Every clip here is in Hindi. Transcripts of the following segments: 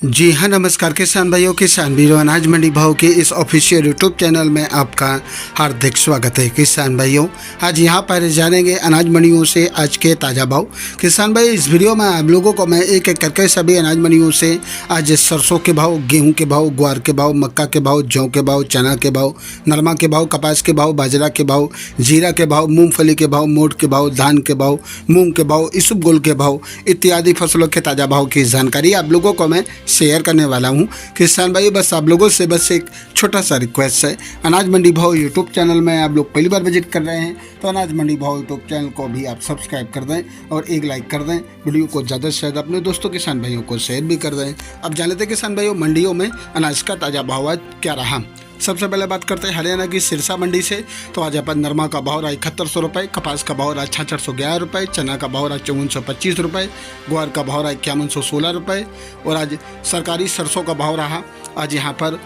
जी हाँ, नमस्कार किसान भाइयों, किसान वीरों, अनाज मंडी भाव के इस ऑफिशियल यूट्यूब चैनल में आपका हार्दिक स्वागत है। किसान भाइयों, आज यहाँ पर जानेंगे अनाज मंडियों से आज के ताज़ा भाव। किसान भाई, इस वीडियो में आप लोगों को मैं एक एक करके सभी अनाज मंडियों से आज सरसों के भाव, गेहूँ के भाव, ग्वार के भाव, मक्का के भाव, जौ के भाव, चना के भाव, नरमा के भाव, कपास के भाव, बाजरा के भाव, जीरा के भाव, मूँगफली के भाव, मोट के भाव, धान के भाव, मूँग के भाव, इसबगोल के भाव इत्यादि फसलों के ताज़ा भाव की जानकारी आप लोगों को मैं शेयर करने वाला हूं। किसान भाई, बस आप लोगों से बस एक छोटा सा रिक्वेस्ट है, अनाज मंडी भाव यूट्यूब चैनल में आप लोग पहली बार विजिट कर रहे हैं तो अनाज मंडी भाव यूट्यूब चैनल को भी आप सब्सक्राइब कर दें और एक लाइक कर दें। वीडियो को ज़्यादा से ज़्यादा अपने दोस्तों किसान भाइयों को शेयर भी कर दें। अब जान लेते हैं किसान भाइयों, मंडियों में अनाज का ताज़ा भाव आज क्या रहा। सबसे पहले बात करते हैं हरियाणा की सिरसा मंडी से। तो आज यहाँ पर नरमा का भाव रहा 7100 रुपये, कपास का भाव रहा 6611 रुपये, चना का भाव रहा 5425 रुपये, ग्वार का भाव रहा 5116 रुपये और आज सरकारी सरसों का भाव रहा आज यहाँ पर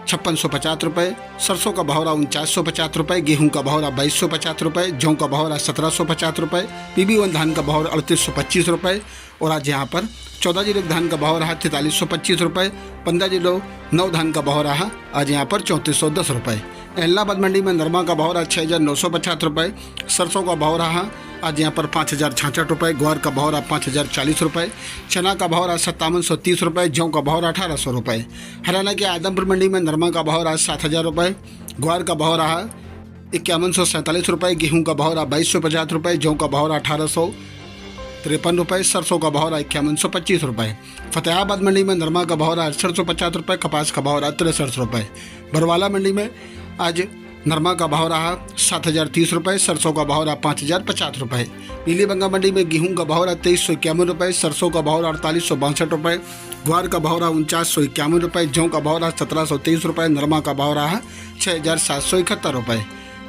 5650 रुपये, सरसों का भाव रहा 4950 रुपये, गेहूं का भाव रहा 2250 रुपये, जौ का भाव रहा 1750 रुपये, PB1 धान का भाव 3825 रुपये और आज यहाँ पर 14 धान का भाव रहा 4325 रुपये, 15 धान का भाव रहा आज यहाँ पर 3410 रुपये। इलाहाबाद मंडी में नरमा का भाव रहा 6950 रुपये, सरसों का भाव रहा आज यहाँ पर 5066 रुपये, ग्वार का भाव रहा 5040 रुपये, चना का भाव रहा 5730 रुपये, जौ का भाव रहा 1800 रुपये। हरियाणा के आदमपुर मंडी में नरमा का भाव रहा 7000 रुपये, ग्वार का भाव रहा 5147 रुपये, गेहूँ का भाव रहा 2250 रुपये, जौ का भाव रहा 1853 रुपये, सरसों का भाव रहा 5125 रुपये। फतेहाबाद मंडी में नरमा का भाव रहा 6850 रुपये, कपास का भाव रहा 63 रुपये। बरवाला मंडी में आज नरमा का भाव रहा 7030 रुपये, सरसों का भाव रहा 5050 रुपये। नीलीबंगा मंडी में गेहूं का भाव रहा 2351 रुपये, सरसों का भाव रहा 4862 रुपये, ग्वार का भाव रहा 4951 रुपये, जौ का भाव रहा 1723 रुपये, नरमा का भाव रहा 6771 रुपये।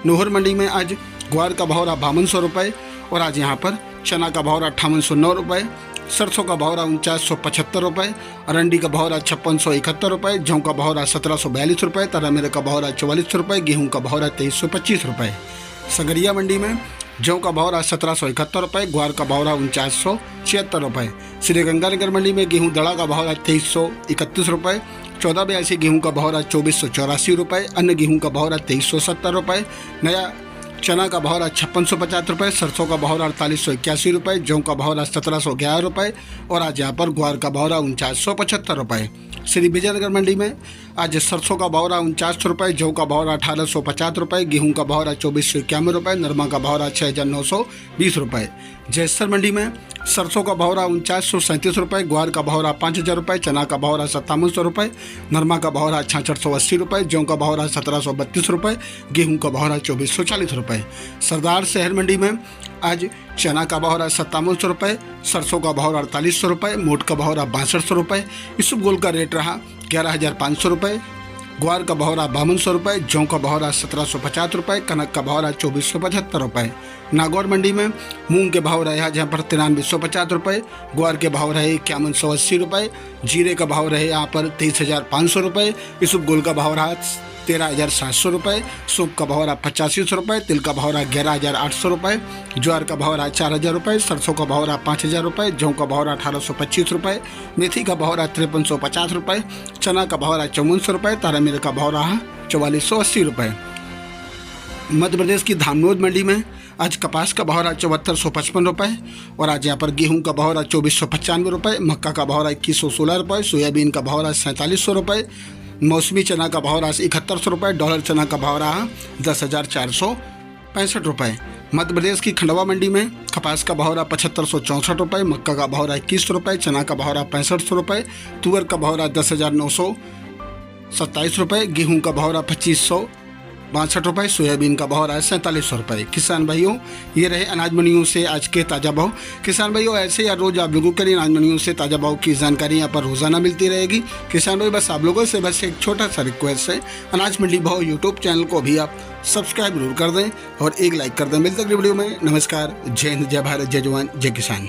नोहर मंडी में आज ग्वार का भाव रहा 5200 रुपये और आज यहाँ पर चना का भाव रहा 5809 रुपये, सरसों का भाव रहा 4975 रुपये, अरंडी का भाव रहा 5671 रुपये, जौ का भाव रहा 1742 रुपये, तरामेरे का भाव रहा 44 रुपये, गेहूं का भाव रहा 2325 रुपये। सगरिया मंडी में जौ का भाव रहा 1771 रुपये, ग्वार का भाव रहा 4976 रुपये। श्रीगंगानगर मंडी में गेहूं दड़ा का भाव रहा 2331 रुपये, 1482 गेहूं का भाव रहा 2484 रुपये, अन्य गेहूं का भाव रहा 2370 रुपये, नया चना का भाव रहा 5650 रुपये, सरसों का भाव रहा 4881 रुपये, जौ का भाव रहा 1711 रुपये और आज यहाँ पर ग्वार का भाव रहा 4975 रुपये। श्री विजयनगर मंडी में आज सरसों का भाव रहा 4900 रुपये, जौ का भाव रहा 1850 रुपये, गेहूं का भाव रहा 2451 रुपये, नरमा का भाव रहा 6920 रुपये। जैसर मंडी में सरसों का भाव रहा 4937 रुपये, ग्वार का भाव रहा 5000 रुपये, चना का भाव रहा 5700 रुपये, नरमा का भाव रहा 6680 रुपये, जौ का भाव रहा 1732 रुपये, गेहूं का भाव रहा 2440 रुपये। सरदार शहर मंडी में आज चना का भाव रहा 5700 रुपये, सरसों का भाव रहा 4800 रुपये, मोट का भाव रहा 6200 रुपये, इसबगोल का रेट रहा 11500 रुपये, ग्वार का भाव रहा 5200 रुपये, जौ का भाव रहा 1750 रुपये, कनक का भाव रहा 2475 रुपये। नागौर मंडी में मूंग के भाव रहे जहाँ पर 9350 रुपये, ग्वार के भाव रहे 5180 रुपये, जीरे का भाव रहे यहाँ पर 23500 रुपये, इसबगोल का भाव रहा 13700 रुपये, सूप का भाव रहा 8500 रुपये, तिल का भाव रहा 11800 रुपये, ज्वार का भाव रहा 4000 रुपये, सरसों का भाव रहा 5000 रुपये, जौ का भाव रहा 1825 रुपये, मेथी का भाव रहा 5350 रुपये, चना का भाव रहा 5400 रुपये, तारामीर का भाव रहा 4480 रुपये। मध्य प्रदेश की धामनोद मंडी में आज कपास का भाव रहा 7455 रुपये और आज यहाँ पर गेहूं का भाव रहा 2495 रुपये, मक्का का भाव रहा 2116 रुपये, सोयाबीन का भाव रहा 4700 रुपये, मौसमी चना का भाव रहा 7100 रुपये, डॉलर चना का भाव रहा 10,465 रुपये। मध्य प्रदेश की खंडवा मंडी में कपास का भाव रहा 7564 रुपये, मक्का का भाव रहा 2100 रुपये, चना का भाव रहा 6500 रुपये, तुअर का भाव रहा 10,927 रुपये, गेहूं का भाव रहा 2562 रुपये, सोयाबीन का भाव रहा है 4700 रुपये। किसान भाइयों, ये रहे अनाज मंडियों से आज के ताज़ा भाव। किसान भाइयों, ऐसे या रोज़ आप लोगों के लिए अनाज मंडियों से ताज़ा भाव की जानकारी यहाँ पर रोज़ाना मिलती रहेगी। किसान भाई, बस आप लोगों से बस एक छोटा सा रिक्वेस्ट है, अनाज मंडी भाव यूट्यूब चैनल को भी आप सब्सक्राइब जरूर कर दें और एक लाइक कर दें। मिलते अगली वीडियो में। नमस्कार, जय हिंद, जय भारत, जय जवान, जय किसान।